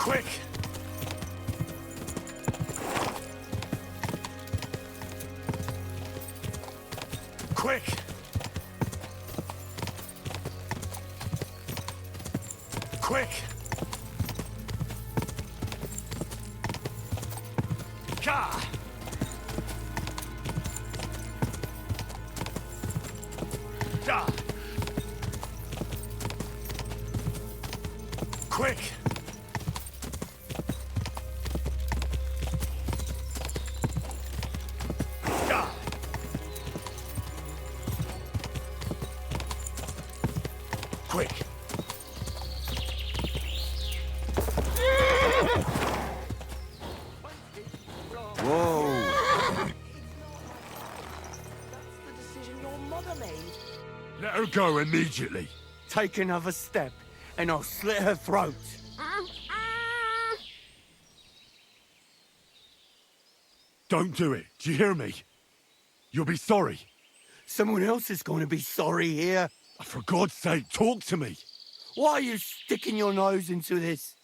Quick! Quick! Quick! Gah! Gah! Quick! Gah! Quick! Whoa! That's the decision your mother made. Let her go immediately. Take another step, and I'll slit her throat. Don't do it. Do you hear me? You'll be sorry. Someone else is going to be sorry here. For God's sake, talk to me. Why are you sticking your nose into this?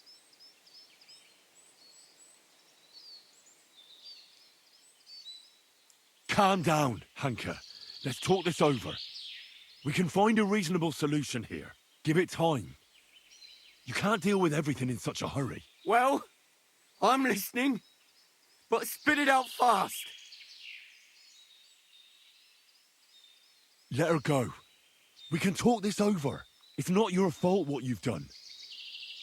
Calm down, Hanker. Let's talk this over. We can find a reasonable solution here. Give it time. You can't deal with everything in such a hurry. Well, I'm listening, but spit it out fast. Let her go. We can talk this over. It's not your fault what you've done.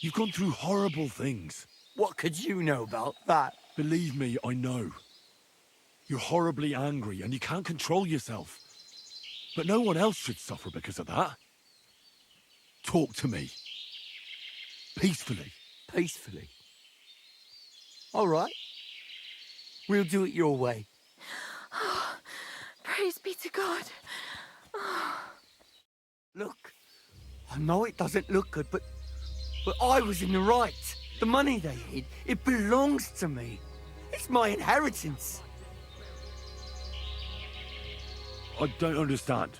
You've gone through horrible things. What could you know about that? Believe me, I know. You're horribly angry and you can't control yourself. But no one else should suffer because of that. Talk to me. Peacefully. Peacefully. All right. We'll do it your way. Praise be to God. Look, I know it doesn't look good, but I was in the right. The money they hid, it belongs to me. It's my inheritance. I don't understand.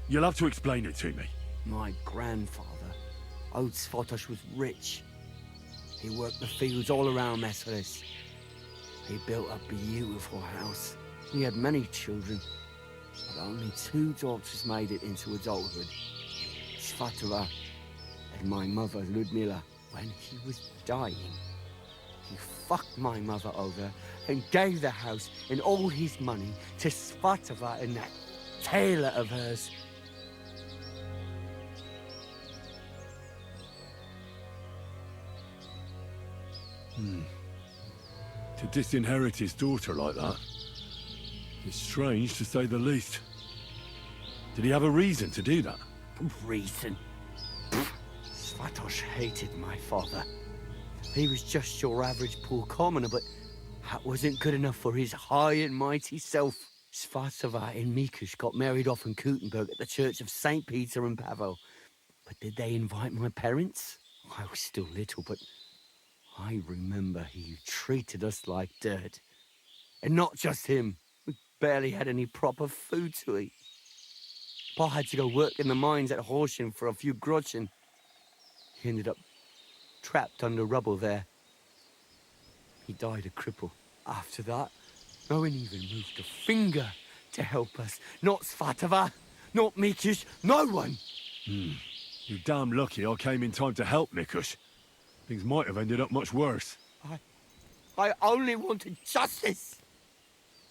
You'll have to explain it to me. My grandfather, old Svatosh, was rich. He worked the fields all around Messeris. He built a beautiful house. He had many children, but only 2 daughters made it into adulthood. Svatova and my mother, Ludmila. When he was dying, he fucked my mother over and gave the house and all his money to Svatova and that tailor of hers. To disinherit his daughter like that. It's strange to say the least. Did he have a reason to do that? Reason? Svatosh hated my father. He was just your average poor commoner, but that wasn't good enough for his high and mighty self. Svatova and Mikush got married off in Kutenberg at the Church of St. Peter and Pavel. But did they invite my parents? I was still little, but I remember he treated us like dirt. And not just him. We barely had any proper food to eat. Pa had to go work in the mines at Horsham for a few groschen. He ended up trapped under rubble there. He died a cripple. After that, no one even moved a finger to help us. Not Svatova, not Mikush, no one. You're damn lucky I came in time to help, Mikush. Things might have ended up much worse. I only wanted justice.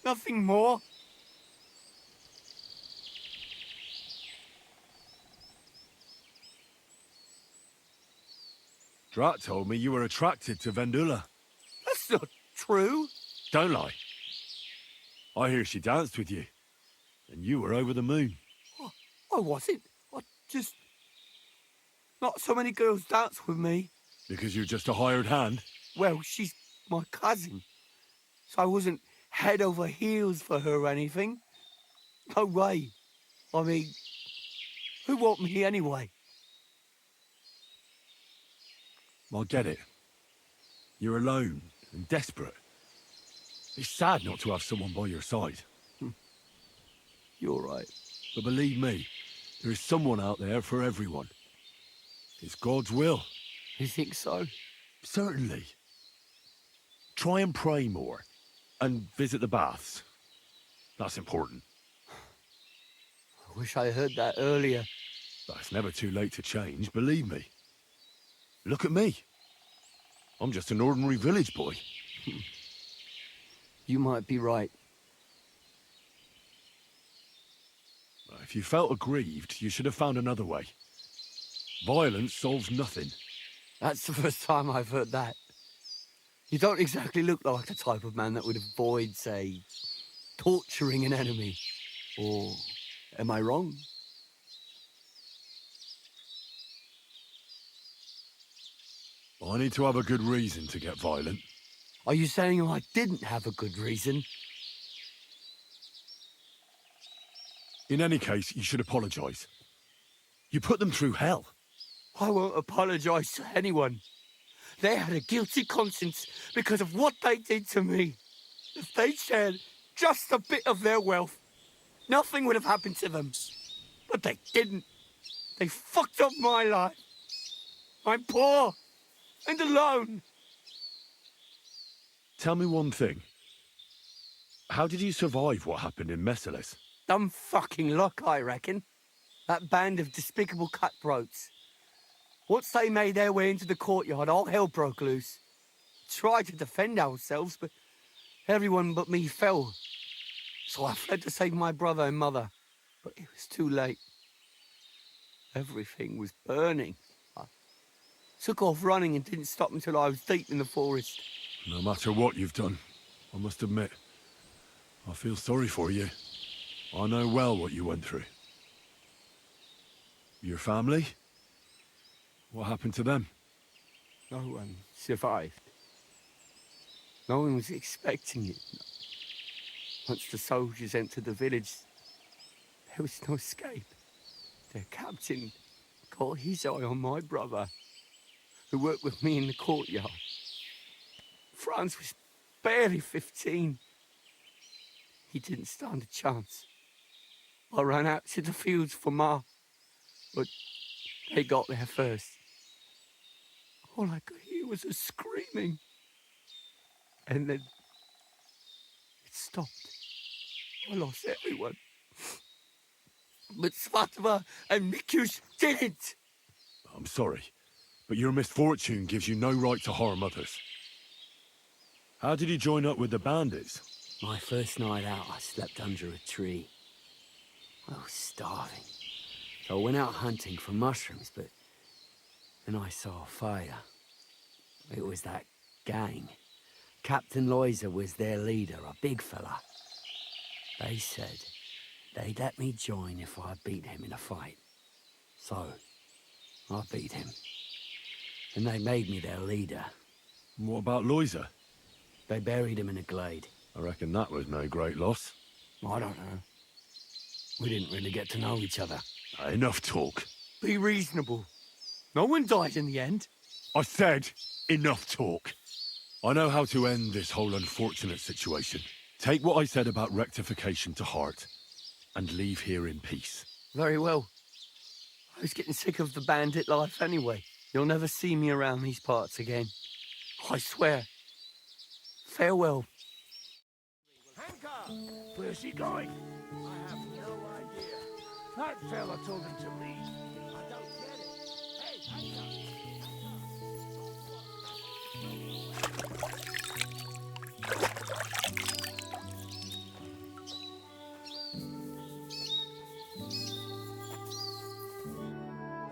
Nothing more. Drat told me you were attracted to Vendula. That's not true. Don't lie. I hear she danced with you. And you were over the moon. I wasn't. I just... Not so many girls dance with me. Because you're just a hired hand? Well, she's my cousin. So I wasn't head over heels for her or anything. No way. I mean, who want me anyway? I get it. You're alone and desperate. It's sad not to have someone by your side. You're right. But believe me, there is someone out there for everyone. It's God's will. You think so? Certainly. Try and pray more. And visit the baths. That's important. I wish I heard that earlier. But it's never too late to change, believe me. Look at me. I'm just an ordinary village boy. You might be right. If you felt aggrieved, you should have found another way. Violence solves nothing. That's the first time I've heard that. You don't exactly look like the type of man that would avoid, say, torturing an enemy. Or am I wrong? I need to have a good reason to get violent. Are you saying I didn't have a good reason? In any case, you should apologize. You put them through hell. I won't apologize to anyone. They had a guilty conscience because of what they did to me. If they shared just a bit of their wealth, nothing would have happened to them. But they didn't. They fucked up my life. I'm poor and alone. Tell me one thing. How did you survive what happened in Messalis? Dumb fucking luck, I reckon. That band of despicable cutthroats. Once they made their way into the courtyard, all hell broke loose. Tried to defend ourselves, but everyone but me fell. So I fled to save my brother and mother, but it was too late. Everything was burning. I took off running and didn't stop until I was deep in the forest. No matter what you've done, I must admit, I feel sorry for you. I know well what you went through. Your family? What happened to them? No one survived. No one was expecting it. Once the soldiers entered the village, there was no escape. Their captain got his eye on my brother, who worked with me in the courtyard. Franz was barely 15. He didn't stand a chance. I ran out to the fields for Ma, but they got there first. All I could hear was her screaming. And then it stopped. I lost everyone. But Svatova and Mikus didn't. I'm sorry, but your misfortune gives you no right to harm others. How did you join up with the bandits? My first night out, I slept under a tree. I was starving. So I went out hunting for mushrooms, but then I saw a fire. It was that gang. Captain Loiser was their leader, a big fella. They said they'd let me join if I beat him in a fight. So, I beat him. And they made me their leader. And what about Loiser? They buried him in a glade. I reckon that was no great loss. I don't know. We didn't really get to know each other. Enough talk. Be reasonable. No one died in the end. I said, enough talk. I know how to end this whole unfortunate situation. Take what I said about rectification to heart, and leave here in peace. Very well. I was getting sick of the bandit life anyway. You'll never see me around these parts again. I swear. Farewell. Hanka! Where's he going? I have no idea. That fella told him to leave. I don't get it. Hey, Hanka!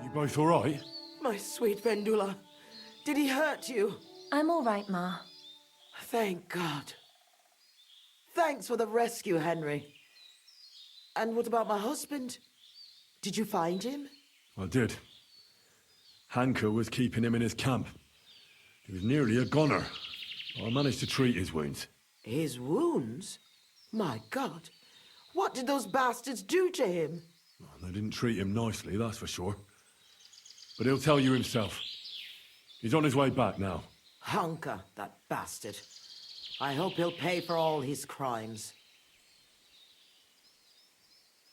You both all right? My sweet Vendula, did he hurt you? I'm all right, Ma. Thank God. Thanks for the rescue, Henry. And what about my husband? Did you find him? I did. Hanka was keeping him in his camp. He was nearly a goner. I managed to treat his wounds. His wounds? My God. What did those bastards do to him? They didn't treat him nicely, that's for sure. But he'll tell you himself. He's on his way back now. Hanka, that bastard. I hope he'll pay for all his crimes.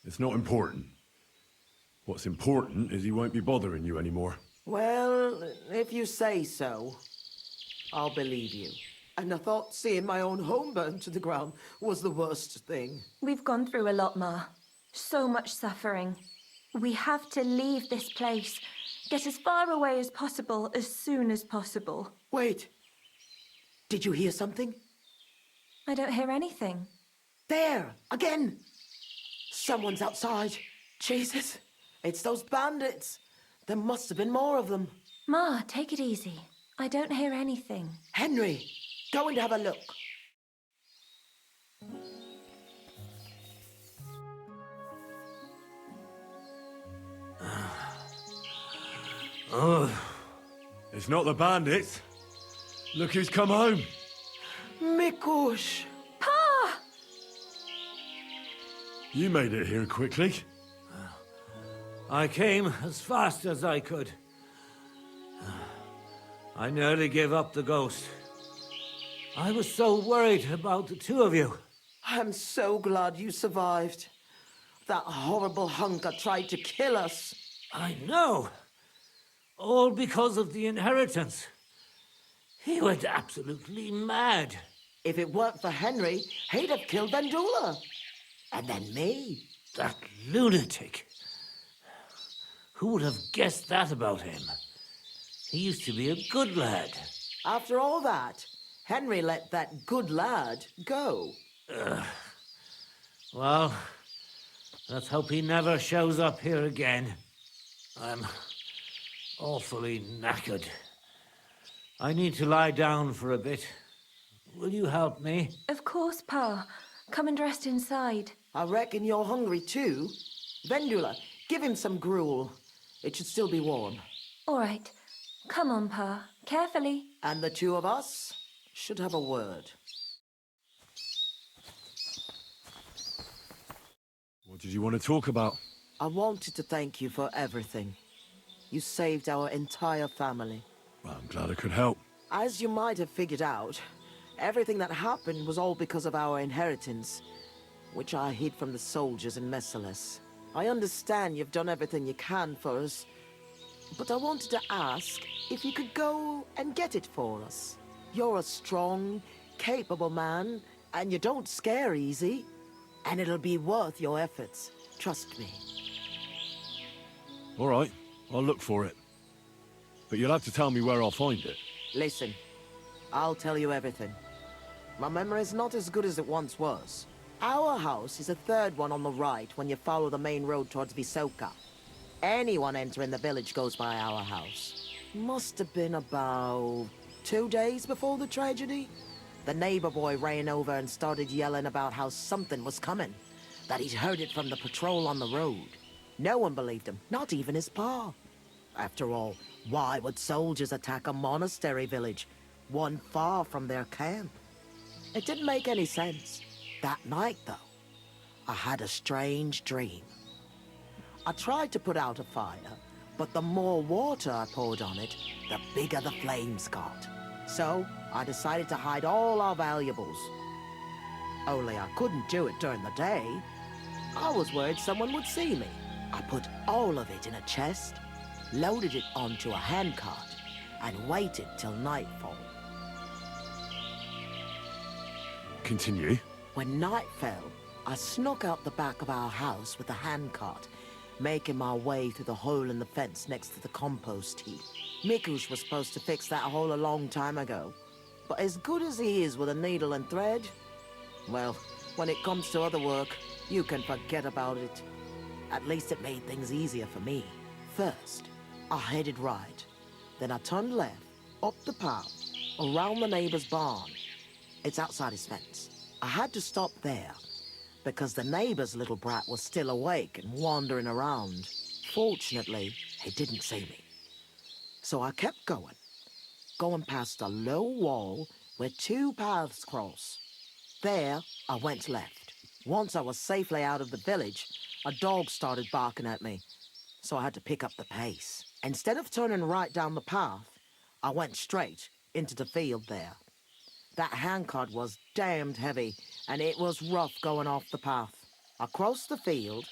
It's not important. What's important is he won't be bothering you anymore. Well, if you say so. I'll believe you. And I thought seeing my own home burned to the ground was the worst thing. We've gone through a lot, Ma. So much suffering. We have to leave this place. Get as far away as possible, as soon as possible. Wait. Did you hear something? I don't hear anything. There! Again! Someone's outside. Jesus. It's those bandits. There must have been more of them. Ma, take it easy. I don't hear anything. Henry, go and have a look. Oh, it's not the bandits. Look who's come home. Mikush! Pa! You made it here quickly. I came as fast as I could. I nearly gave up the ghost. I was so worried about the two of you. I'm so glad you survived. That horrible hunker tried to kill us. I know. All because of the inheritance. He went absolutely mad. If it weren't for Henry, he'd have killed Vendula. And then me. That lunatic. Who would have guessed that about him? He used to be a good lad. After all that, Henry let that good lad go. Well, let's hope he never shows up here again. I'm awfully knackered. I need to lie down for a bit. Will you help me? Of course, Pa. Come and rest inside. I reckon you're hungry too. Vendula, give him some gruel. It should still be warm. All right. Come on, Pa. Carefully. And the two of us should have a word. What did you want to talk about? I wanted to thank you for everything. You saved our entire family. Well, I'm glad I could help. As you might have figured out, everything that happened was all because of our inheritance, which I hid from the soldiers in Messalis. I understand you've done everything you can for us, but I wanted to ask if you could go and get it for us. You're a strong, capable man, and you don't scare easy, and it'll be worth your efforts. Trust me. All right, I'll look for it. But you'll have to tell me where I'll find it. Listen, I'll tell you everything. My memory's not as good as it once was. Our house is the third one on the right when you follow the main road towards Visoka. Anyone entering the village goes by our house. Must have been about 2 days before the tragedy. The neighbor boy ran over and started yelling about how something was coming, that he'd heard it from the patrol on the road. No one believed him, not even his pa. After all, why would soldiers attack a monastery village, one far from their camp? It didn't make any sense. That night, though, I had a strange dream. I tried to put out a fire, but the more water I poured on it, the bigger the flames got. So, I decided to hide all our valuables. Only I couldn't do it during the day. I was worried someone would see me. I put all of it in a chest, loaded it onto a handcart, and waited till nightfall. Continue. When night fell, I snuck out the back of our house with the handcart, making my way through the hole in the fence next to the compost heap. Mikush was supposed to fix that hole a long time ago, but as good as he is with a needle and thread, well, when it comes to other work, you can forget about it. At least it made things easier for me. First, I headed right. Then I turned left, up the path, around the neighbor's barn. It's outside his fence. I had to stop there, because the neighbor's little brat was still awake and wandering around. Fortunately, he didn't see me. So I kept going past a low wall where two paths cross. There, I went left. Once I was safely out of the village, a dog started barking at me, so I had to pick up the pace. Instead of turning right down the path, I went straight into the field there. That handcart was damned heavy, and it was rough going off the path. I crossed the field,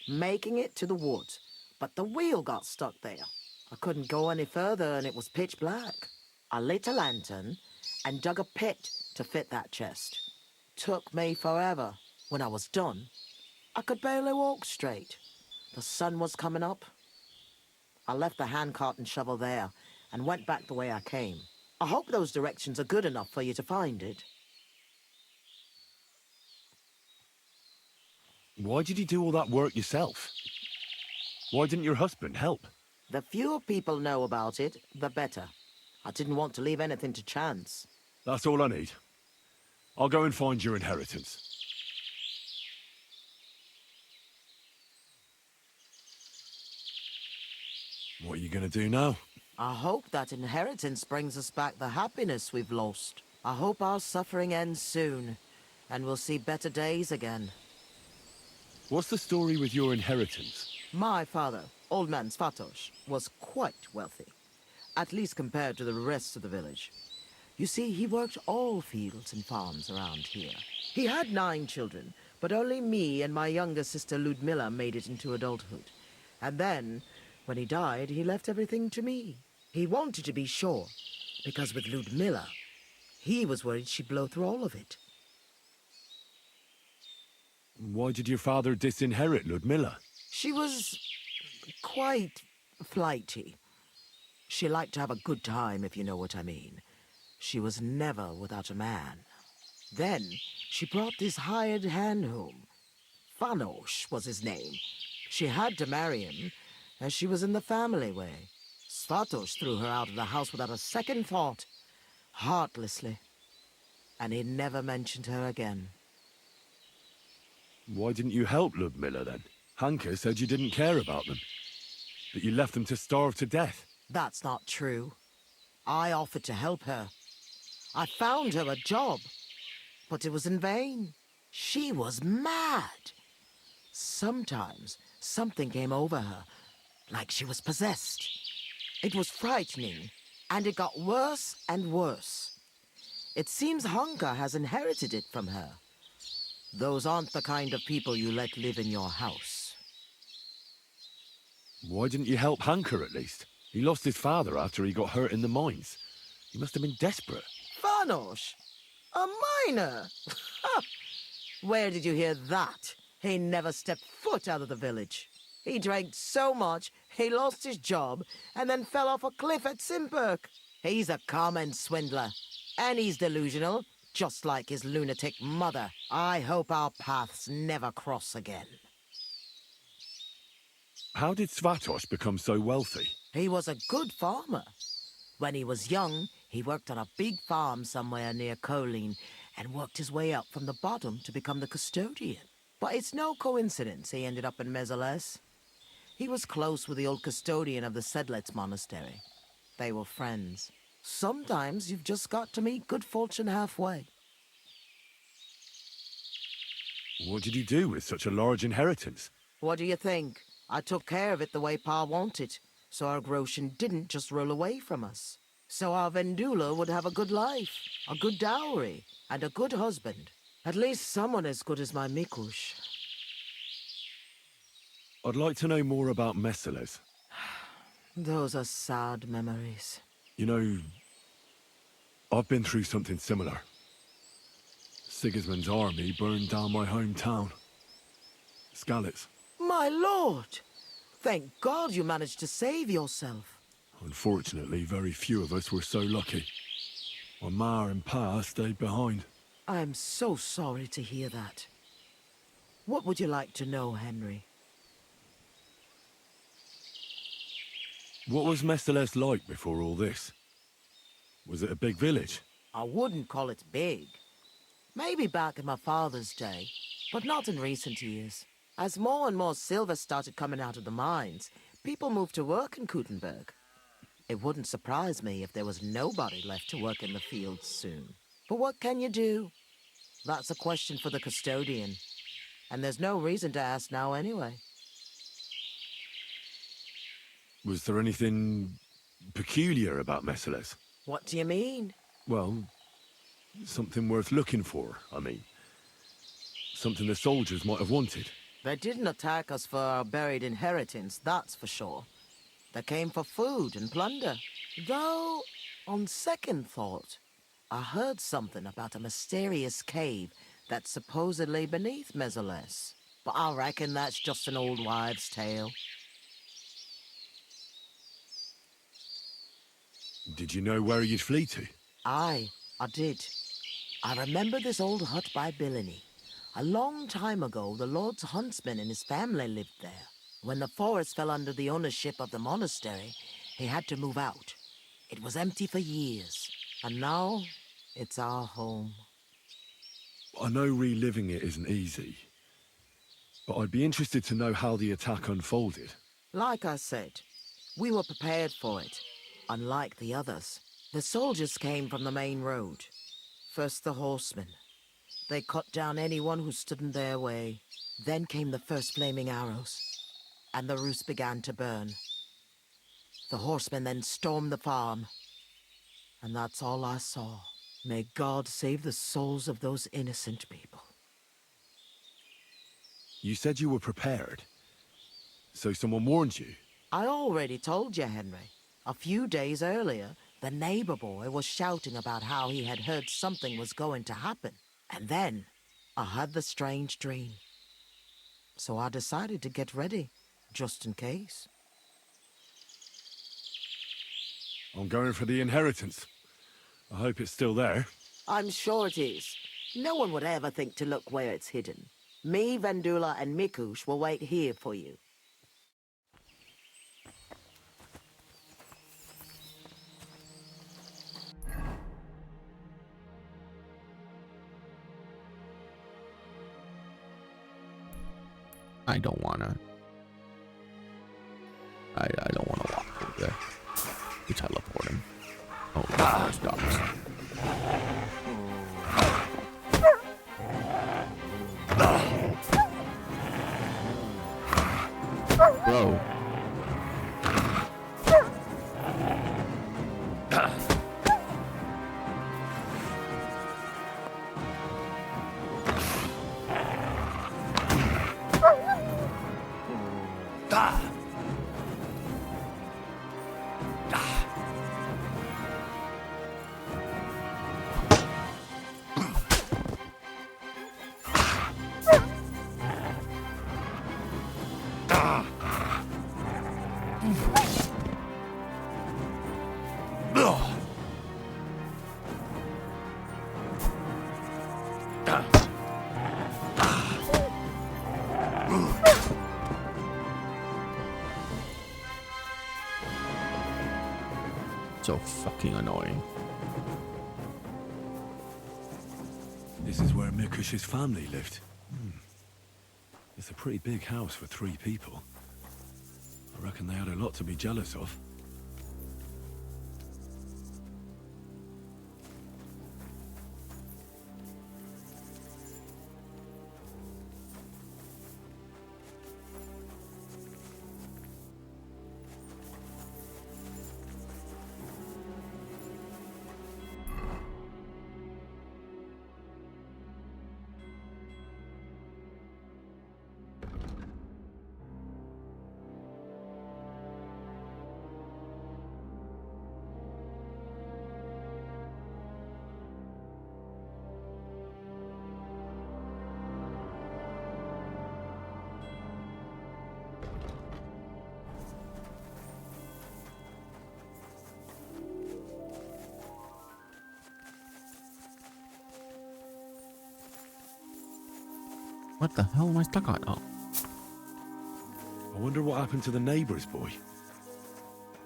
making it to the woods, but the wheel got stuck there. I couldn't go any further, and it was pitch black. I lit a lantern and dug a pit to fit that chest. Took me forever. When I was done, I could barely walk straight. The sun was coming up. I left the handcart and shovel there and went back the way I came. I hope those directions are good enough for you to find it. Why did you do all that work yourself? Why didn't your husband help? The fewer people know about it, the better. I didn't want to leave anything to chance. That's all I need. I'll go and find your inheritance. What are you gonna do now? I hope that inheritance brings us back the happiness we've lost. I hope our suffering ends soon, and we'll see better days again. What's the story with your inheritance? My father, Old Man Svatos, was quite wealthy, at least compared to the rest of the village. You see, he worked all fields and farms around here. He had 9 children, but only me and my younger sister Ludmilla made it into adulthood. And then, when he died, he left everything to me. He wanted to be sure, because with Ludmilla, he was worried she'd blow through all of it. Why did your father disinherit Ludmilla? She was quite flighty. She liked to have a good time, if you know what I mean. She was never without a man. Then she brought this hired hand home. Fanos was his name. She had to marry him, as she was in the family way. Svatos threw her out of the house without a second thought, heartlessly. And he never mentioned her again. Why didn't you help Ludmilla then? Hanka said you didn't care about them, that you left them to starve to death. That's not true. I offered to help her. I found her a job, but it was in vain. She was mad. Sometimes something came over her, like she was possessed. It was frightening, and it got worse and worse. It seems Hanka has inherited it from her. Those aren't the kind of people you let live in your house. Why didn't you help Hanka at least? He lost his father after he got hurt in the mines. He must have been desperate. Fanos? A miner? Where did you hear that? He never stepped foot out of the village. He drank so much, he lost his job, and then fell off a cliff at Simperk. He's a common swindler, and he's delusional, just like his lunatic mother. I hope our paths never cross again. How did Svatos become so wealthy? He was a good farmer. When he was young, he worked on a big farm somewhere near Colleen and worked his way up from the bottom to become the custodian. But it's no coincidence he ended up in Mezeles. He was close with the old custodian of the Sedlets monastery. They were friends. Sometimes you've just got to meet good fortune halfway. What did you do with such a large inheritance? What do you think? I took care of it the way Pa wanted, so our Groshen didn't just roll away from us. So our Vendula would have a good life, a good dowry, and a good husband. At least someone as good as my Mikush. I'd like to know more about Mezeles. Those are sad memories. You know, I've been through something similar. Sigismund's army burned down my hometown. Skalitz. My lord! Thank God you managed to save yourself. Unfortunately, very few of us were so lucky. My ma and pa stayed behind. I'm so sorry to hear that. What would you like to know, Henry? What was Mezeles like before all this? Was it a big village? I wouldn't call it big. Maybe back in my father's day, but not in recent years. As more and more silver started coming out of the mines, people moved to work in Kutenberg. It wouldn't surprise me if there was nobody left to work in the fields soon. But what can you do? That's a question for the custodian. And there's no reason to ask now anyway. Was there anything peculiar about Mezeles? What do you mean? Well, something worth looking for, I mean. Something the soldiers might have wanted. They didn't attack us for our buried inheritance, that's for sure. They came for food and plunder. Though, On second thought, I heard something about a mysterious cave that's supposedly beneath Mesoless. But I reckon that's just an old wives' tale. Did you know where you'd flee to? Aye, I did. I remember this old hut by Billiny. A long time ago, the Lord's huntsman and his family lived there. When the forest fell under the ownership of the monastery, he had to move out. It was empty for years, and now it's our home. I know reliving it isn't easy, but I'd be interested to know how the attack unfolded. Like I said, we were prepared for it, unlike the others. The soldiers came from the main road. First the horsemen. They cut down anyone who stood in their way. Then came the first flaming arrows, and the roost began to burn. The horsemen then stormed the farm, and that's all I saw. May God save the souls of those innocent people. You said you were prepared, so someone warned you? I already told you, Henry. A few days earlier, the neighbor boy was shouting about how he had heard something was going to happen. And then, I had the strange dream. So I decided to get ready, just in case. I'm going for the inheritance. I hope it's still there. I'm sure it is. No one would ever think to look where it's hidden. Me, Vendula, and Mikush will wait here for you. I don't wanna. I don't wanna walk over there. We teleport him. Oh, there's dogs. Bro. So fucking annoying. This is where Mikush's family lived. It's a pretty big house for 3 people. I reckon they had a lot to be jealous of. What the hell am I stuck on? Oh. I wonder what happened to the neighbor's boy.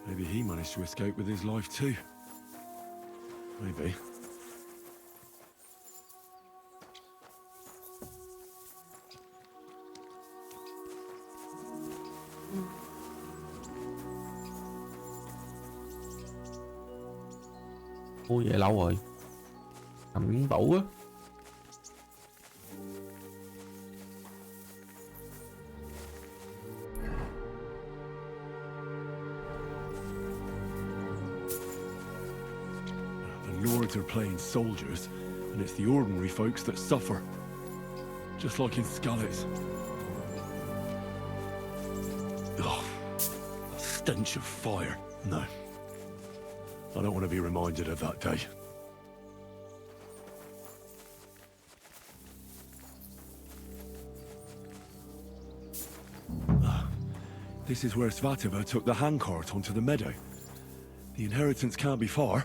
Maybe he managed to escape with his life too. Maybe. Ui vậy lâu rồi. Nằm miếng tủ á. The lords are playing soldiers, and it's the ordinary folks that suffer. Just like in Skalitz. Ugh. A stench of fire. No. I don't want to be reminded of that day. This is where Svatova took the handcart onto the meadow. The inheritance can't be far.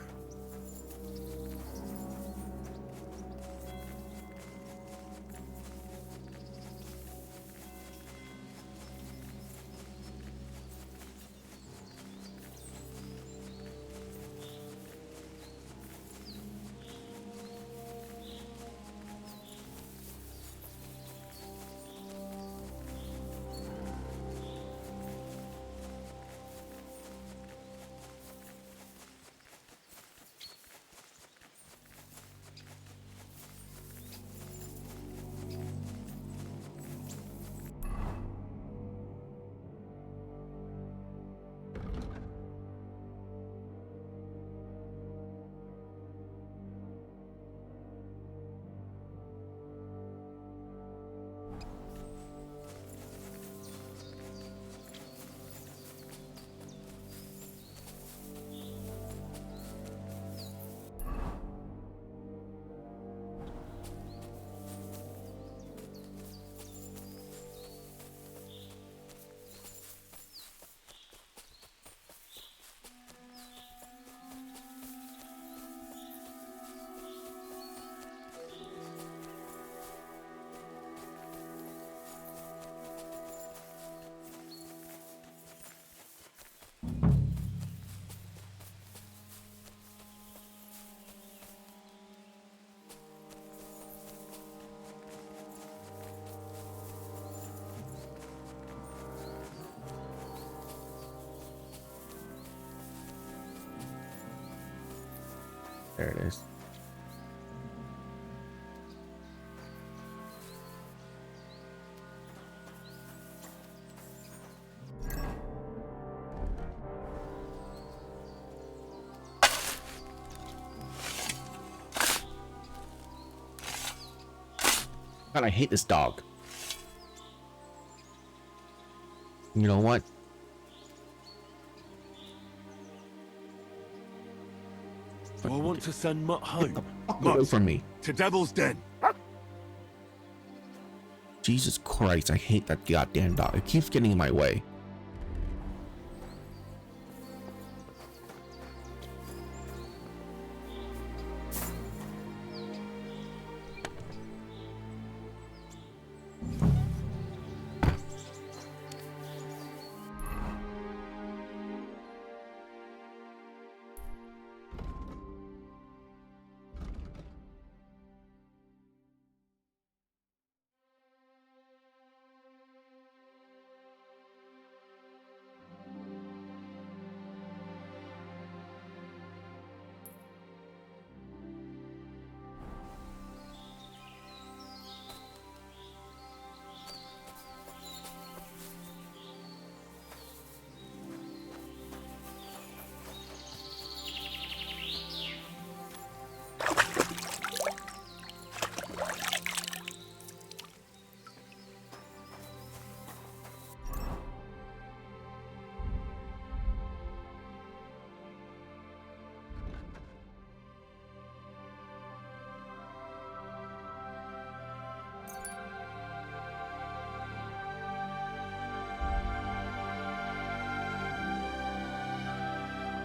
There it is. God, I hate this dog. You know what? Do I want to send Mutt home? Away from me. To Devil's Den. Jesus Christ, I hate that goddamn dog. It keeps getting in my way.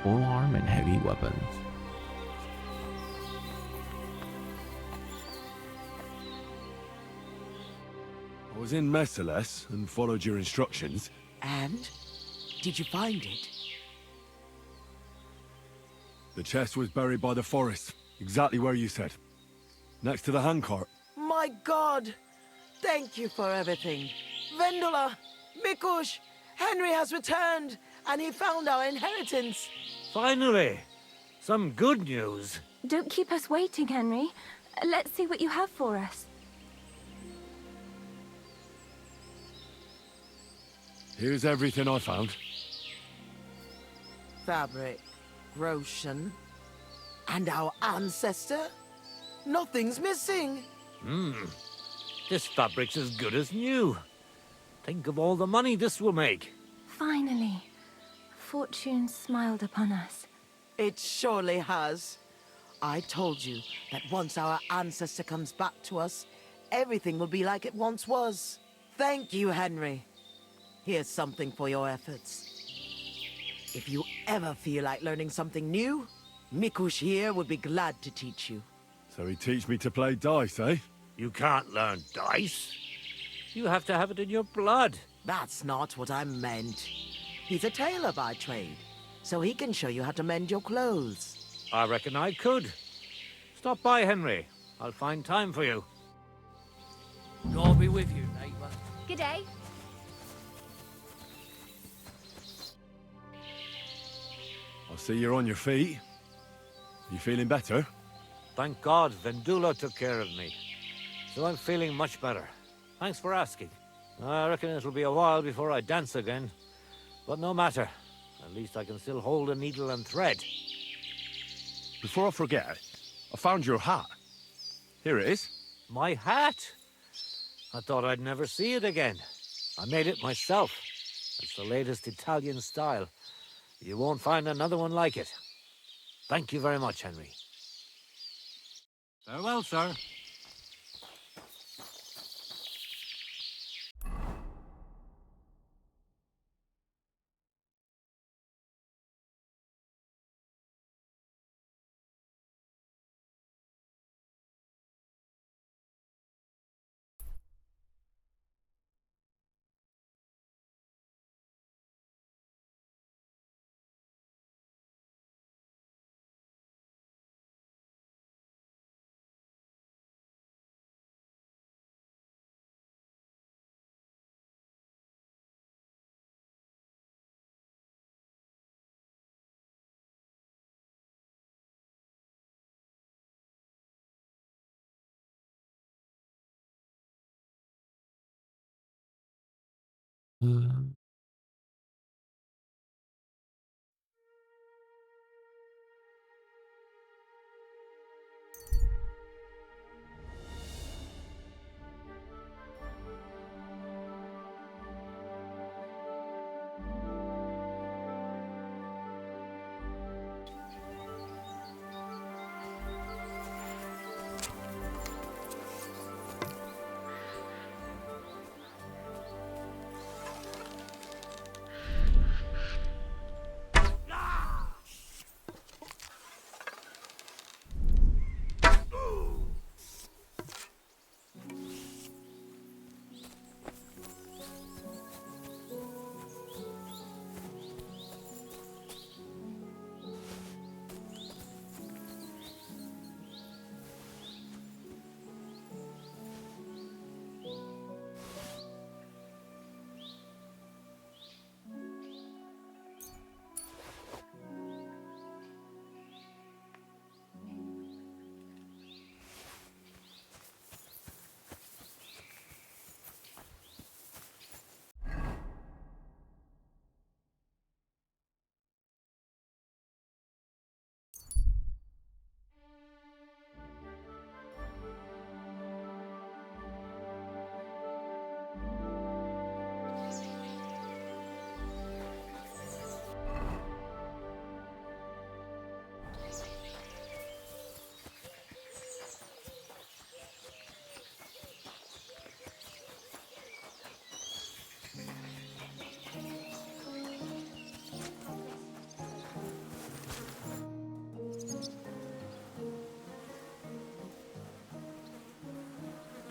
Full arm and heavy weapons. I was in Merciless and followed your instructions. And? Did you find it? The chest was buried by the forest, exactly where you said. Next to the handcart. My God! Thank you for everything. Vendula, Mikush, Henry has returned, and he found our inheritance. Finally! Some good news. Don't keep us waiting, Henry. Let's see what you have for us. Here's everything I found. Fabric, Roshan, and our ancestor? Nothing's missing. This fabric's as good as new. Think of all the money this will make. Finally, fortune smiled upon us. It surely has. I told you that once our ancestor comes back to us, everything will be like it once was. Thank you, Henry. Here's something for your efforts. If you ever feel like learning something new, Mikush here would be glad to teach you. So he teach me to play dice, eh? You can't learn dice. You have to have it in your blood. That's not what I meant. He's a tailor by trade, so he can show you how to mend your clothes. I reckon I could. Stop by, Henry. I'll find time for you. God be with you, neighbour. Good day. I see you're on your feet. You feeling better? Thank God Vendula took care of me. So I'm feeling much better. Thanks for asking. I reckon it'll be a while before I dance again. But no matter. At least I can still hold a needle and thread. Before I forget, I found your hat. Here it is. My hat? I thought I'd never see it again. I made it myself. It's the latest Italian style. You won't find another one like it. Thank you very much, Henry. Farewell, sir.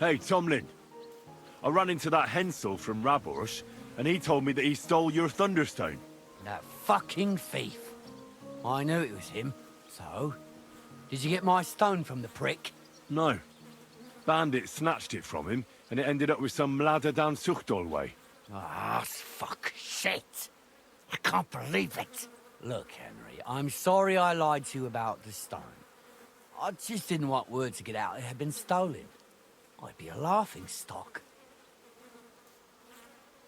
Hey, Tomlin. I ran into that Hensel from Raborsh, and he told me that he stole your Thunderstone. That fucking thief. I knew it was him. So, did you get my stone from the prick? No. Bandits snatched it from him, and it ended up with some ladder down Suchdol way. Ah, fuck shit. I can't believe it. Look, Henry, I'm sorry I lied to you about the stone. I just didn't want word to get out it had been stolen. I'd be a laughing stock.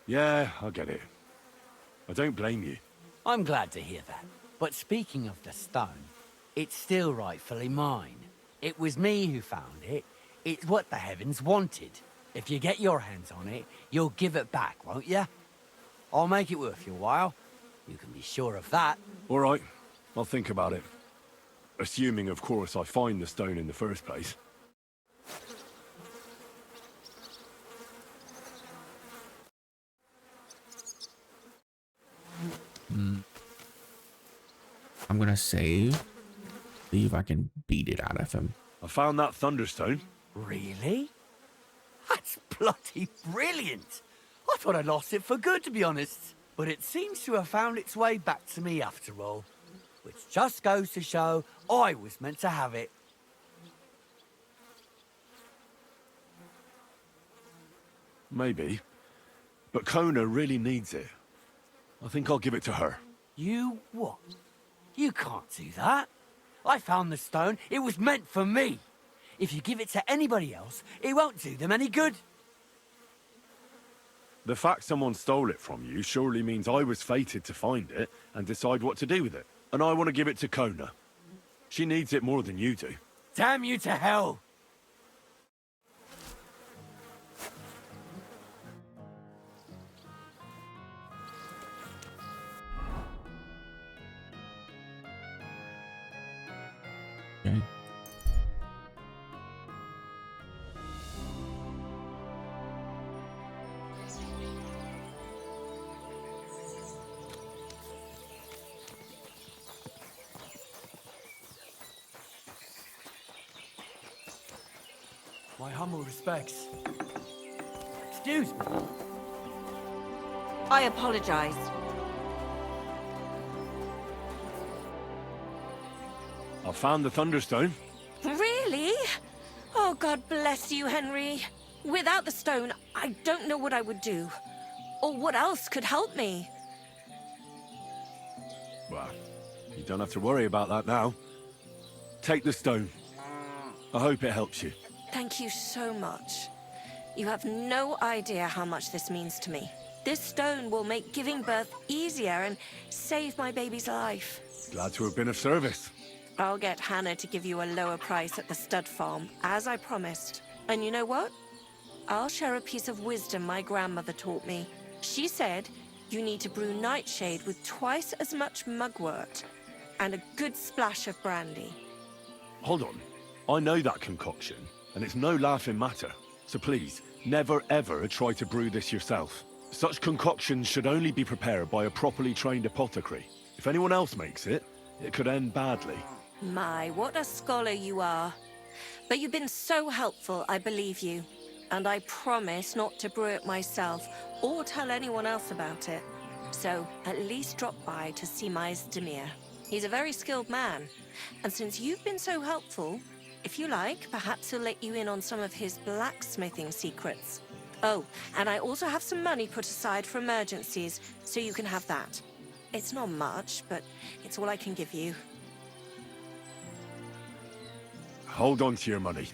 Yeah, I get it. I don't blame you. I'm glad to hear that. But speaking of the stone, it's still rightfully mine. It was me who found it. It's what the heavens wanted. If you get your hands on it, you'll give it back, won't you? I'll make it worth your while. You can be sure of that. All right. I'll think about it. Assuming, of course, I find the stone in the first place. I'm gonna save. See if I can beat it out of him. I found that thunderstone. Really? That's bloody brilliant. I thought I'd lost it for good, to be honest. But it seems to have found its way back to me after all. Which just goes to show I was meant to have it. Maybe. But Kona really needs it. I think I'll give it to her. You what? You can't do that. I found the stone. It was meant for me. If you give it to anybody else, it won't do them any good. The fact someone stole it from you surely means I was fated to find it and decide what to do with it. And I want to give it to Kona. She needs it more than you do. Damn you to hell! Okay. My humble respects. Excuse me. I apologize. I found the thunderstone. Really? Oh, God bless you, Henry. Without the stone, I don't know what I would do. Or what else could help me. Well, you don't have to worry about that now. Take the stone. I hope it helps you. Thank you so much. You have no idea how much this means to me. This stone will make giving birth easier and save my baby's life. Glad to have been of service. I'll get Hannah to give you a lower price at the stud farm, as I promised. And you know what? I'll share a piece of wisdom my grandmother taught me. She said you need to brew nightshade with twice as much mugwort and a good splash of brandy. Hold on. I know that concoction, and it's no laughing matter. So please, never ever try to brew this yourself. Such concoctions should only be prepared by a properly trained apothecary. If anyone else makes it, it could end badly. My, what a scholar you are. But you've been so helpful, I believe you. And I promise not to brew it myself or tell anyone else about it. So at least drop by to see my Zdemir. He's a very skilled man. And since you've been so helpful, if you like, perhaps he'll let you in on some of his blacksmithing secrets. Oh, and I also have some money put aside for emergencies, so you can have that. It's not much, but it's all I can give you. Hold on to your money.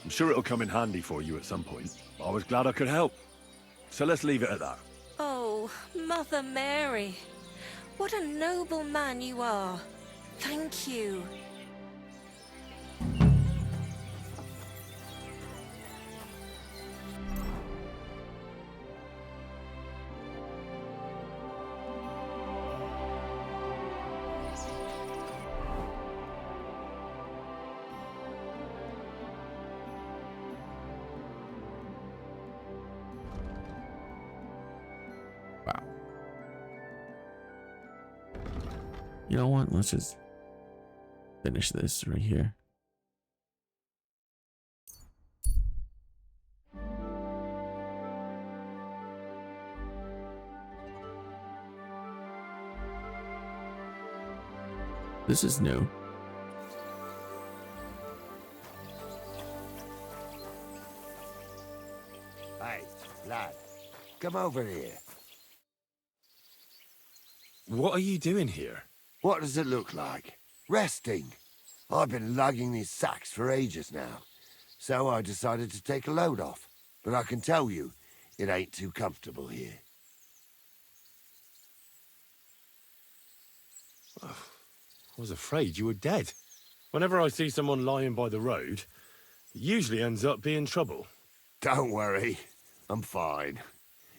I'm sure it'll come in handy for you at some point. I was glad I could help. So let's leave it at that. Oh, Mother Mary. What a noble man you are. Thank you. Wow. You know what? Let's just finish this right here. This is new. Hey, lad, come over here. What are you doing here? What does it look like? Resting. I've been lugging these sacks for ages now, so I decided to take a load off. But I can tell you, it ain't too comfortable here. I was afraid you were dead. Whenever I see someone lying by the road, it usually ends up being trouble. Don't worry, I'm fine.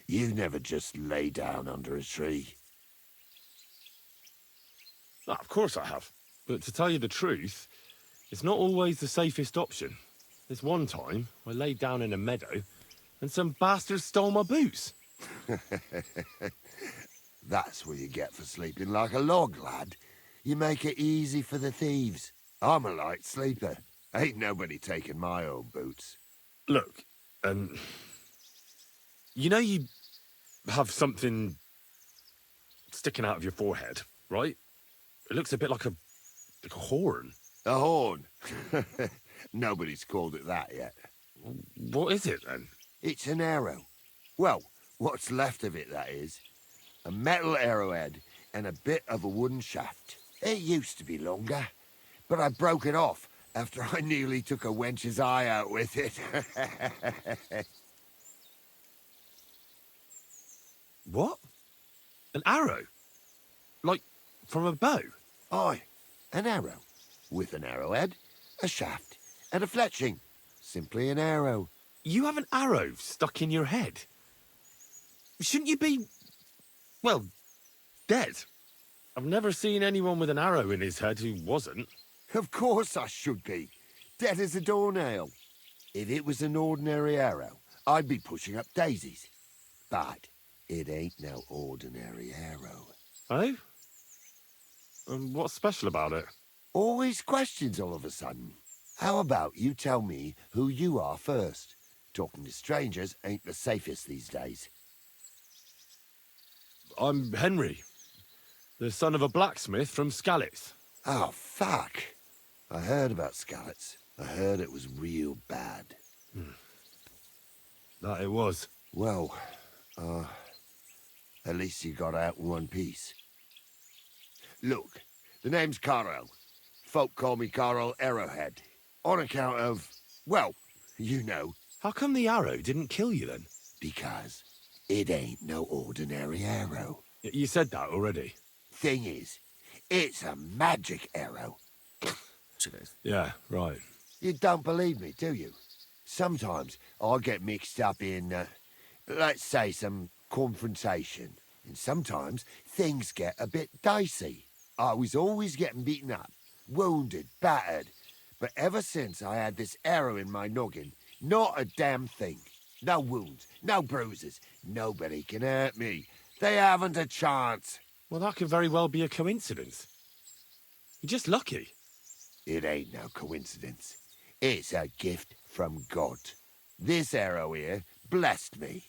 You never just lay down under a tree. Ah, of course I have. But to tell you the truth, it's not always the safest option. This one time, I laid down in a meadow, and some bastards stole my boots. That's what you get for sleeping like a log, lad. You make it easy for the thieves. I'm a light sleeper. Ain't nobody taking my old boots. Look, you know you have something sticking out of your forehead, right? It looks a bit like a horn. A horn. Nobody's called it that yet. What is it, then? It's an arrow. Well, what's left of it, that is. A metal arrowhead and a bit of a wooden shaft. It used to be longer, but I broke it off after I nearly took a wench's eye out with it. What? An arrow? Like, from a bow? Aye, an arrow. With an arrowhead, a shaft, and a fletching. Simply an arrow. You have an arrow stuck in your head? Shouldn't you be, well, dead? I've never seen anyone with an arrow in his head who wasn't. Of course I should be. Dead as a doornail. If it was an ordinary arrow, I'd be pushing up daisies. But it ain't no ordinary arrow. Oh? And what's special about it? Always questions all of a sudden. How about you tell me who you are first? Talking to strangers ain't the safest these days. I'm Henry, the son of a blacksmith from Skalitz. Oh, fuck. I heard about Skalitz. I heard it was real bad. That it was. Well, at least you got out in one piece. Look, the name's Carl. Folk call me Carl Arrowhead. On account of, well, you know. How come the arrow didn't kill you then? Because it ain't no ordinary arrow. You said that already. Thing is, it's a magic arrow. Yeah, right. You don't believe me, do you? Sometimes I get mixed up in, let's say, some confrontation. And sometimes things get a bit dicey. I was always getting beaten up, wounded, battered. But ever since I had this arrow in my noggin, not a damn thing. No wounds, no bruises. Nobody can hurt me. They haven't a chance. Well, that could very well be a coincidence. You're just lucky. It ain't no coincidence. It's a gift from God. This arrow here blessed me.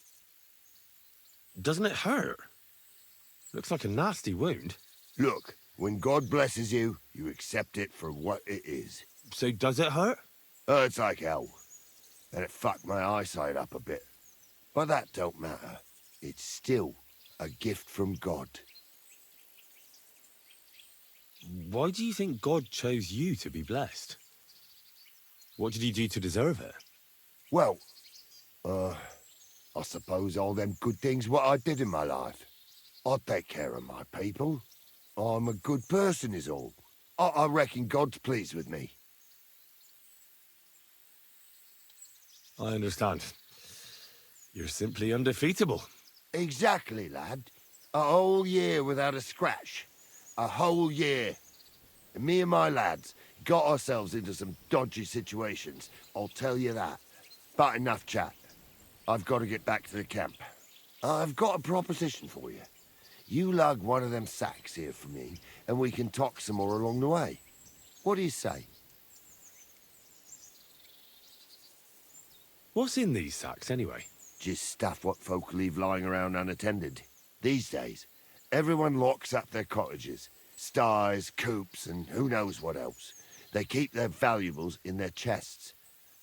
Doesn't it hurt? Looks like a nasty wound. Look, when God blesses you, you accept it for what it is. So does it hurt? Hurts like hell. And it fucked my eyesight up a bit. But that don't matter. It's still a gift from God. Why do you think God chose you to be blessed? What did he do to deserve it? Well, I suppose all them good things what I did in my life. I take care of my people. I'm a good person is all. I reckon God's pleased with me. I understand. You're simply undefeatable. Exactly, lad. A whole year without a scratch. A whole year. And me and my lads got ourselves into some dodgy situations, I'll tell you that. But enough chat. I've got to get back to the camp. I've got a proposition for you. You lug one of them sacks here for me, and we can talk some more along the way. What do you say? What's in these sacks, anyway? Just stuff what folk leave lying around unattended. These days, everyone locks up their cottages. Sties, coops, and who knows what else. They keep their valuables in their chests.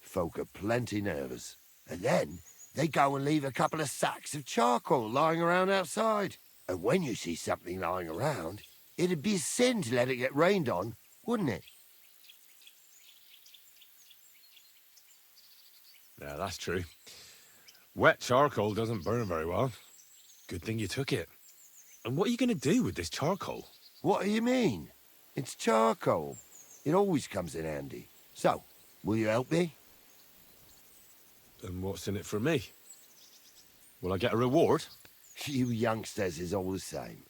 Folk are plenty nervous. And then, they go and leave a couple of sacks of charcoal lying around outside. And when you see something lying around, it'd be a sin to let it get rained on, wouldn't it? Yeah, that's true. Wet charcoal doesn't burn very well. Good thing you took it. And what are you going to do with this charcoal? What do you mean? It's charcoal. It always comes in handy. So, will you help me? And what's in it for me? Will I get a reward? You youngsters is all the same.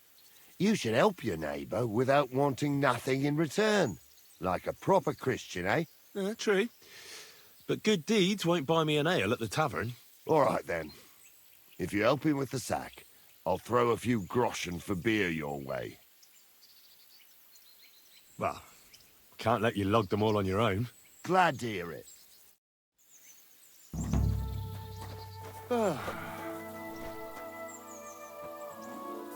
You should help your neighbour without wanting nothing in return. Like a proper Christian, eh? True. But good deeds won't buy me an ale at the tavern. All right, then. If you help him with the sack, I'll throw a few groschen for beer your way. Well, can't let you lug them all on your own. Glad to hear it.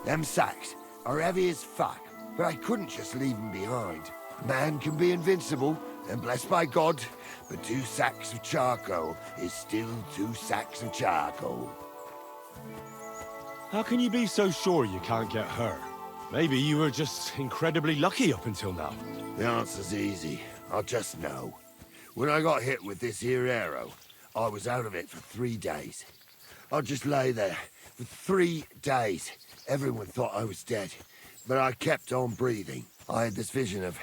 Them sacks are heavy as fuck, but I couldn't just leave them behind. Man can be invincible, and blessed by God, but 2 sacks of charcoal is still 2 sacks of charcoal. How can you be so sure you can't get hurt? Maybe you were just incredibly lucky up until now. The answer's easy. I just know. When I got hit with this here arrow, I was out of it for 3 days. I just lay there for 3 days. Everyone thought I was dead, but I kept on breathing. I had this vision of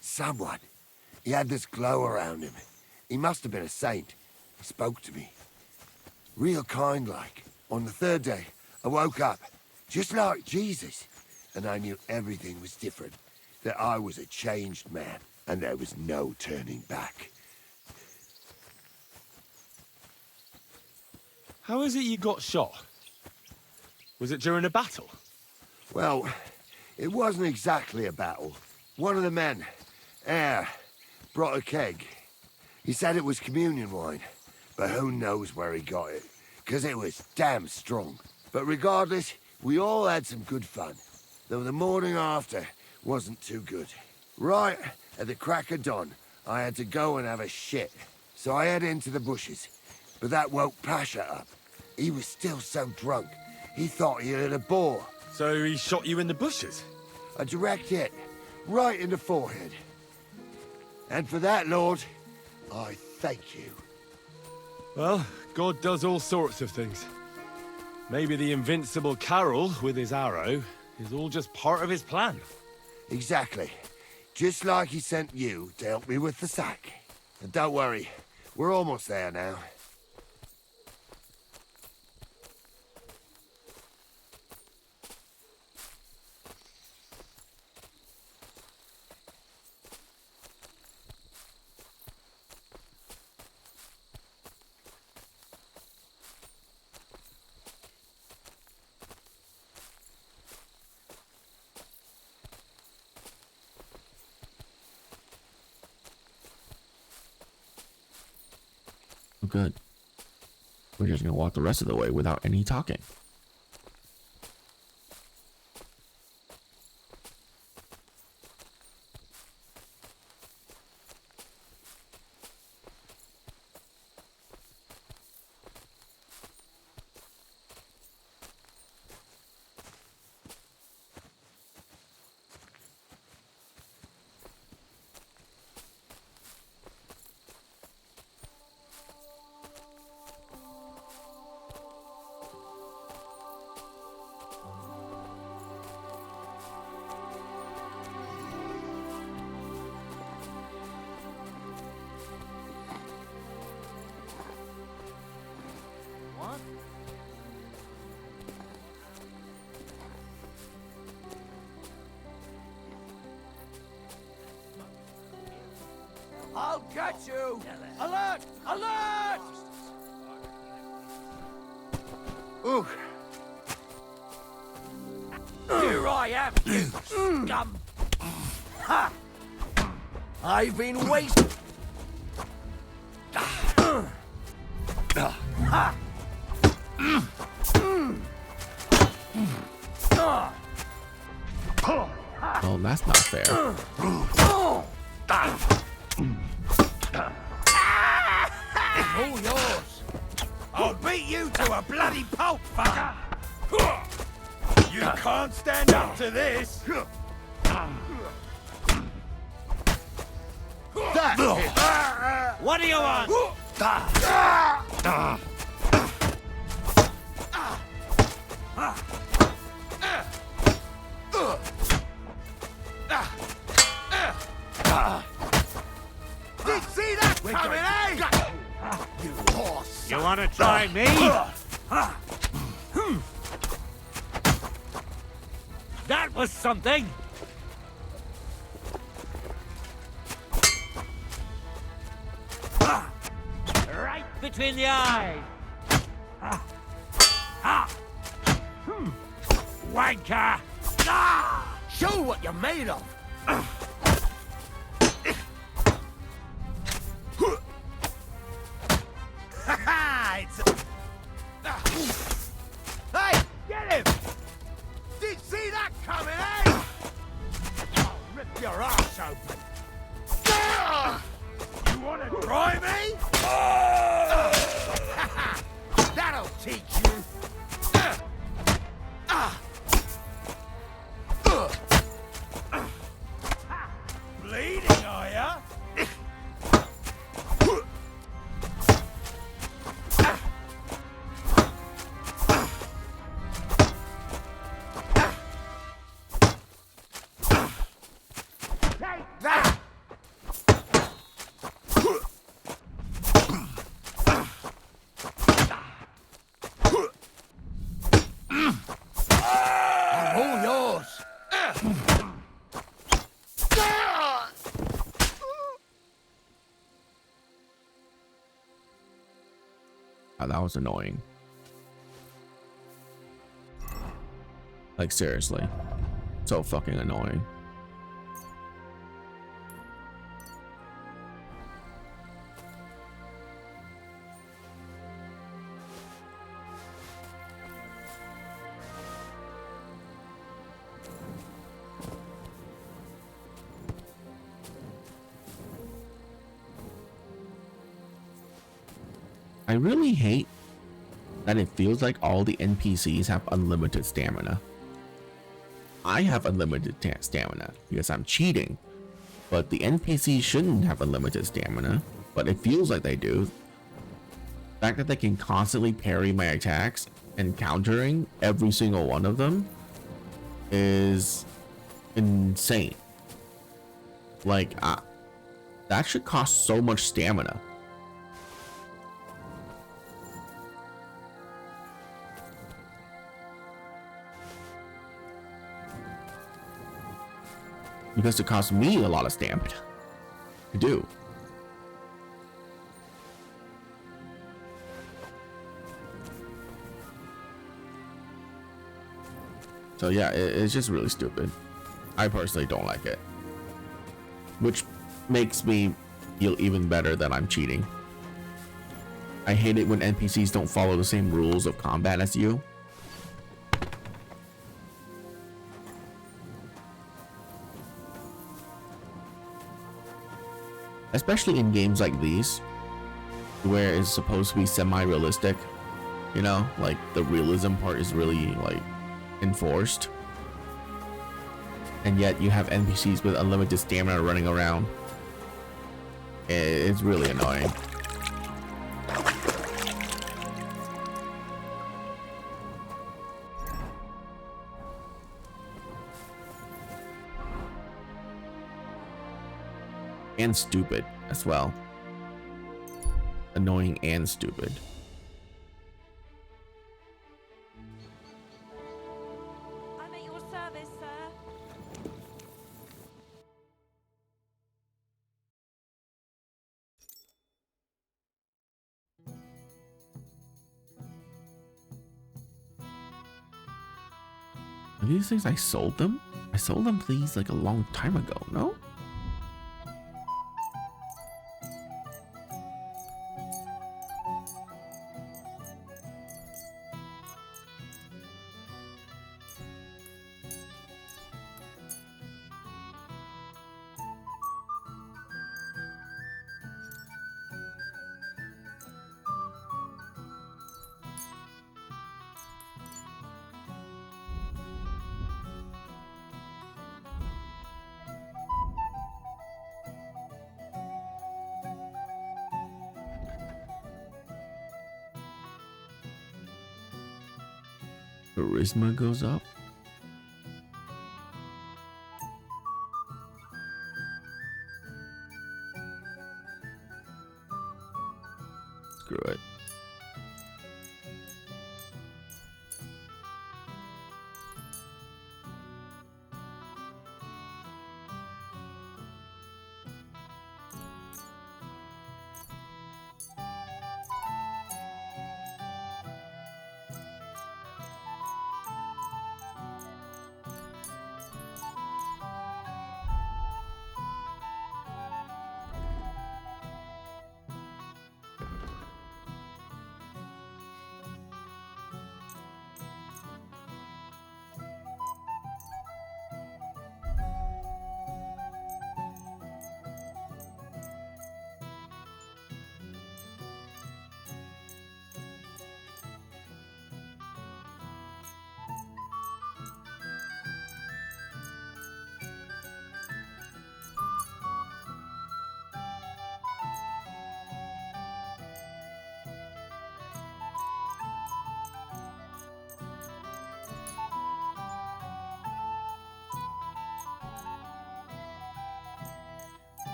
someone. He had this glow around him. He must have been a saint. He spoke to me. Real kind-like. On the 3rd day, I woke up, just like Jesus, and I knew everything was different, that I was a changed man, and there was no turning back. How is it you got shot? Was it during a battle? Well, it wasn't exactly a battle. One of the men, Eyre, brought a keg. He said it was communion wine, but who knows where he got it, because it was damn strong. But regardless, we all had some good fun, though the morning after wasn't too good. Right at the crack of dawn, I had to go and have a shit, so I head into the bushes, but that woke Pasha up. He was still so drunk, he thought he had a boar. So he shot you in the bushes? A direct hit, right in the forehead. And for that, Lord, I thank you. Well, God does all sorts of things. Maybe the invincible Carol, with his arrow, is all just part of his plan. Exactly. Just like he sent you to help me with the sack. And don't worry, we're almost there now. Oh, good. We're just gonna walk the rest of the way without any talking. I'll get you! Alert! Alert! Ooh. Here I am, you scum! Ha! I've been waiting. Ha! Oh, that's not fair. All yours. I'll beat you to a bloody pulp, fucker. You can't stand up to this. What do you want? Did you see that coming, eh? You horse. You want to try me? That was something! Right between the eyes! Wanker! Show what you're made of! Hey, get him! Did you see that coming, eh? I'll rip your ass open. You want to try me? That'll teach you. Bleeding, are ya? Take that! I'm all yours. Oh, that was annoying. Like, seriously. So fucking annoying. I really hate that it feels like all the NPCs have unlimited stamina. I have unlimited stamina because I'm cheating, but the NPCs shouldn't have unlimited stamina, but it feels like they do. The fact that they can constantly parry my attacks and countering every single one of them is insane. Like, that should cost so much stamina. Because it costs me a lot of stamina to do. So yeah, it's just really stupid. I personally don't like it. Which makes me feel even better that I'm cheating. I hate it when NPCs don't follow the same rules of combat as you. Especially in games like these, where it's supposed to be semi-realistic, you know, like the realism part is really like enforced, and yet you have NPCs with unlimited stamina running around. It's really annoying. And stupid as well. Annoying and stupid. I'm at your service, sir. Are these things I sold them? I sold them, please, like a long time ago, no? Charisma goes up. Screw it.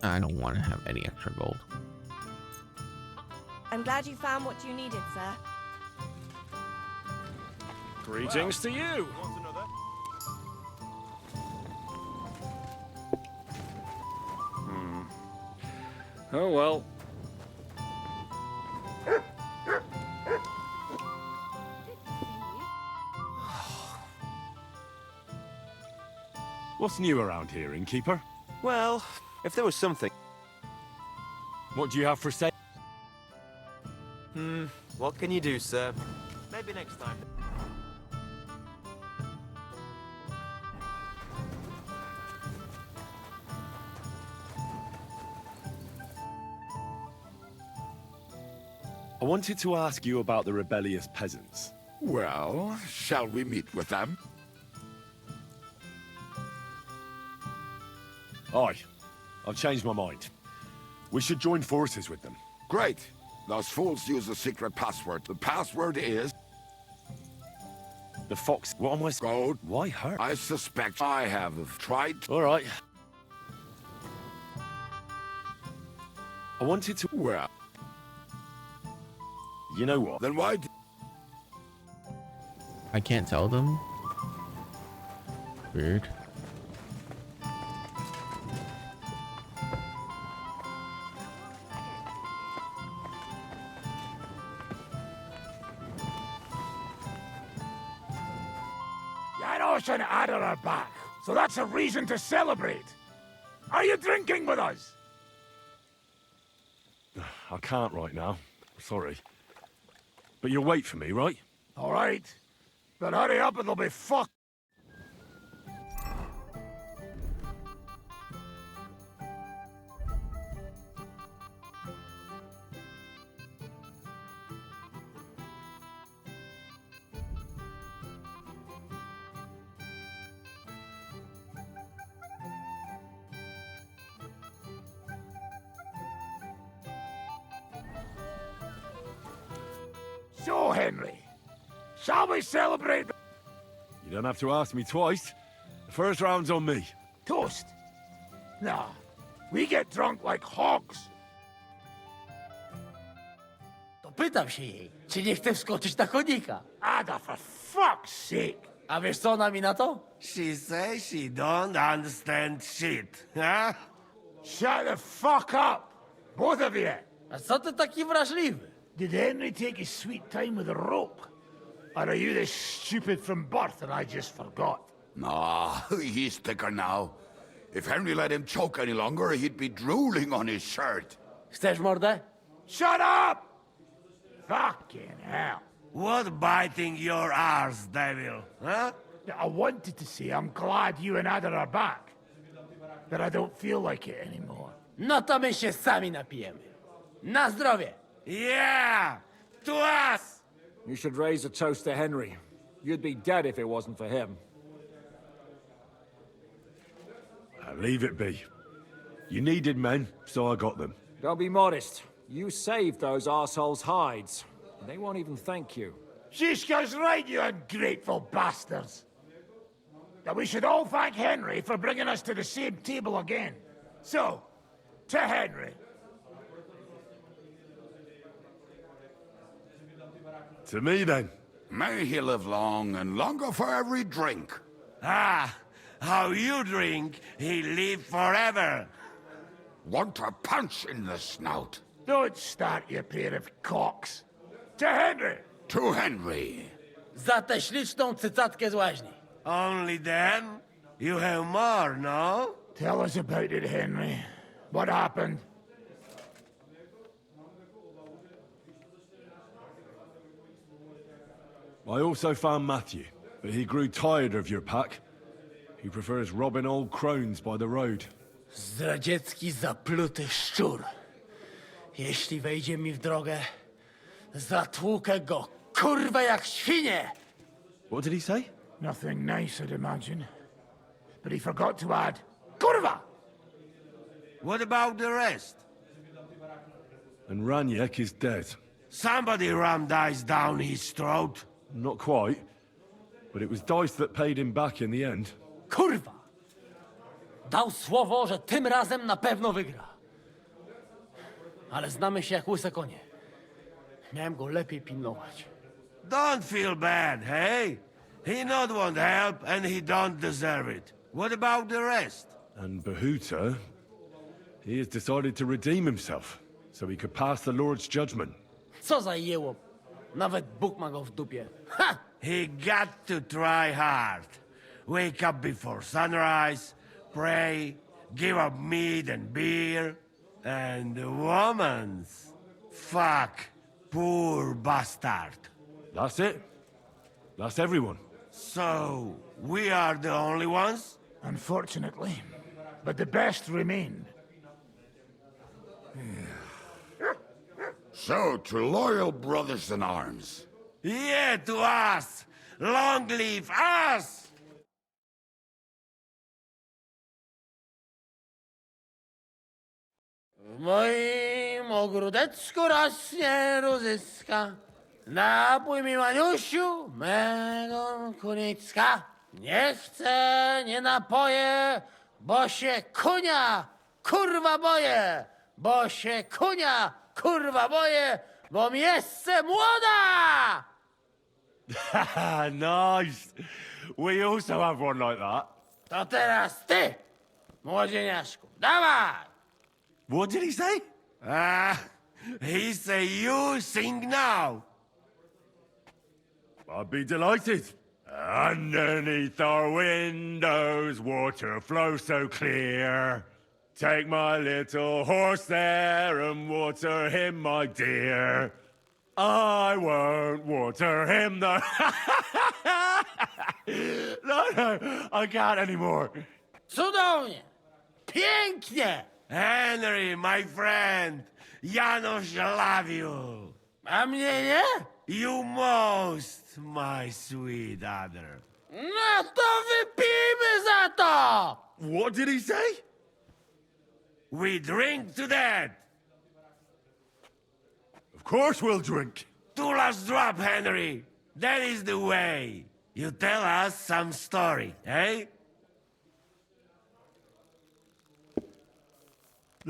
I don't want to have any extra gold. I'm glad you found what you needed, sir. Greetings to you. Oh well. What's new around here, innkeeper? Well, if there was something. What do you have for sale? What can you do, sir? Maybe next time. I wanted to ask you about the rebellious peasants. Well, shall we meet with them? Aye. I've changed my mind. We should join forces with them. Great. Those fools use a secret password. The password is... The fox... What am I... Gold. Why her? I suspect I have tried... All right. I wanted to... Well, You know what? then why... I can't tell them. Weird. Janos and Ada are back, so that's a reason to celebrate. Are you drinking with us? I can't right now. Sorry. But you'll wait for me, right? All right. But hurry up, it'll be fucked. So, Henry, shall we celebrate? You don't have to ask me twice. The first round's on me. Toast? Nah, we get drunk like hogs. To pytam się jej, czy nie chce wskoczyć na konika. Ada, for fuck's sake. A wiesz co ona mi na to? She says she don't understand shit, huh? Shut the fuck up, both of you. A co ty taki wrażliwy? Did Henry take his sweet time with a rope? Or are you this stupid from birth and I just forgot? Nah, he's thicker now. If Henry let him choke any longer, he'd be drooling on his shirt. Chcesz mordę? Shut up! Fucking hell. What biting your arse, devil, huh? I wanted to say I'm glad you and Ada are back. But I don't feel like it anymore. No to my się sami napijemy. Na zdrowie! Yeah! To us! You should raise a toast to Henry. You'd be dead if it wasn't for him. Leave it be. You needed men, so I got them. Don't be modest. You saved those assholes' hides. They won't even thank you. Shishka's right, you ungrateful bastards. That we should all thank Henry for bringing us to the same table again. So, to Henry. To me, then. May he live long and longer for every drink. Ah, how you drink, he live forever. Want a punch in the snout. Don't start, you pair of cocks. To Henry. To Henry. Za tę śliczną cycatkę z łaźni. Only then? You have more, no? Tell us about it, Henry. What happened? I also found Matthew, but he grew tired of your pack. He prefers robbing old crones by the road. Zdradziecki, zapluty szczur. Jeśli wejdzie mi w drogę, zatłukę go, kurwa, jak świnie! What did he say? Nothing nice, I'd imagine. But he forgot to add, Kurva! What about the rest? And Raniek is dead. Somebody rammed dice down his throat. Not quite, but it was dice that paid him back in the end. Kurwa! Dał słowo, że tym razem na pewno wygra. ale znamy się jak łyse konie. Miałem go lepiej pilnować. Don't feel bad, hey? He not want help and he don't deserve it. What about the rest? And Bahuta, he has decided to redeem himself, so he could pass the Lord's judgment. Co za jełop. Nawet Bóg ma go w dupie. Ha! He got to try hard. Wake up before sunrise, pray, give up meat and beer, and the womans. Fuck, poor bastard. That's it. That's everyone. So, we are the only ones? Unfortunately. But the best remain. So, to loyal brothers in arms. Yeah, to us! Long live us! W moim ogródeczku rośnie różyska. Napój mi, Maniusiu, mego kunicka. Nie chcę, nie napoję, bo się kunia, kurwa boję. Bo się kunia, kurwa boję, bo mi jeszcze młoda! Nice. We also have one like that. To teraz ty, młodzieniaszku, dawaj! What did he say? He say you sing now. I'd be delighted. Underneath our windows, water flows so clear. Take my little horse there and water him, my dear. I won't water him, though. No, I can't anymore. Cudownie! Pięknie! Henry, my friend, Janusz love you. A mnie nie? You most, my sweet other. No to wypijmy za to! What did he say? We drink to that. Of course we'll drink. Two last drop, Henry. That is the way. You tell us some story, eh?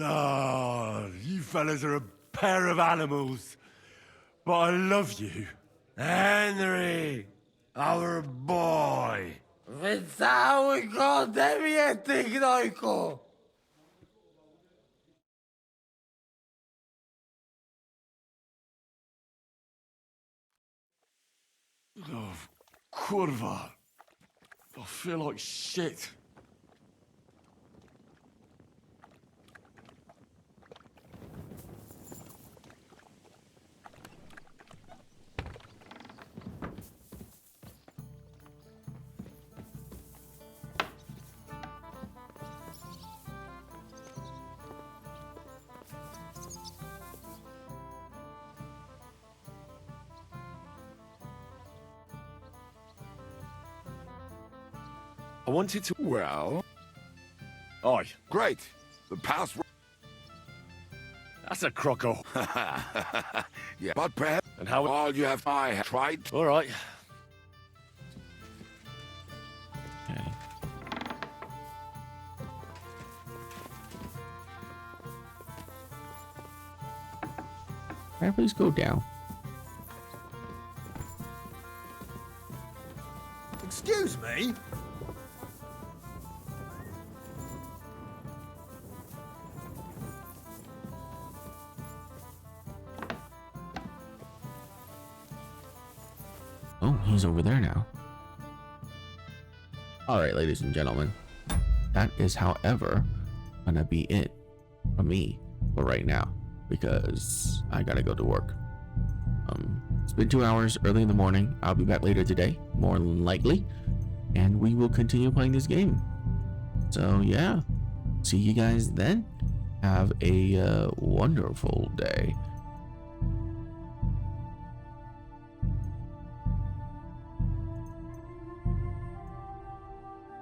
Ah, you fellas are a pair of animals. But I love you. Henry, our boy. Wycałuj go ode mnie, ty gnojku! Oh, kurwa. I feel like shit. I wanted to... Well, Aye, great. The password. that's a croco. Yeah, but perhaps. And how... All you have, I have tried. All right. Okay. Can I please go down? Excuse me? Oh, he's over there now. Alright, ladies and gentlemen. That is, however, gonna be it from me for right now. Because I gotta go to work. It's been 2 hours early in the morning. I'll be back later today, more than likely. And we will continue playing this game. So yeah. See you guys then. Have a wonderful day.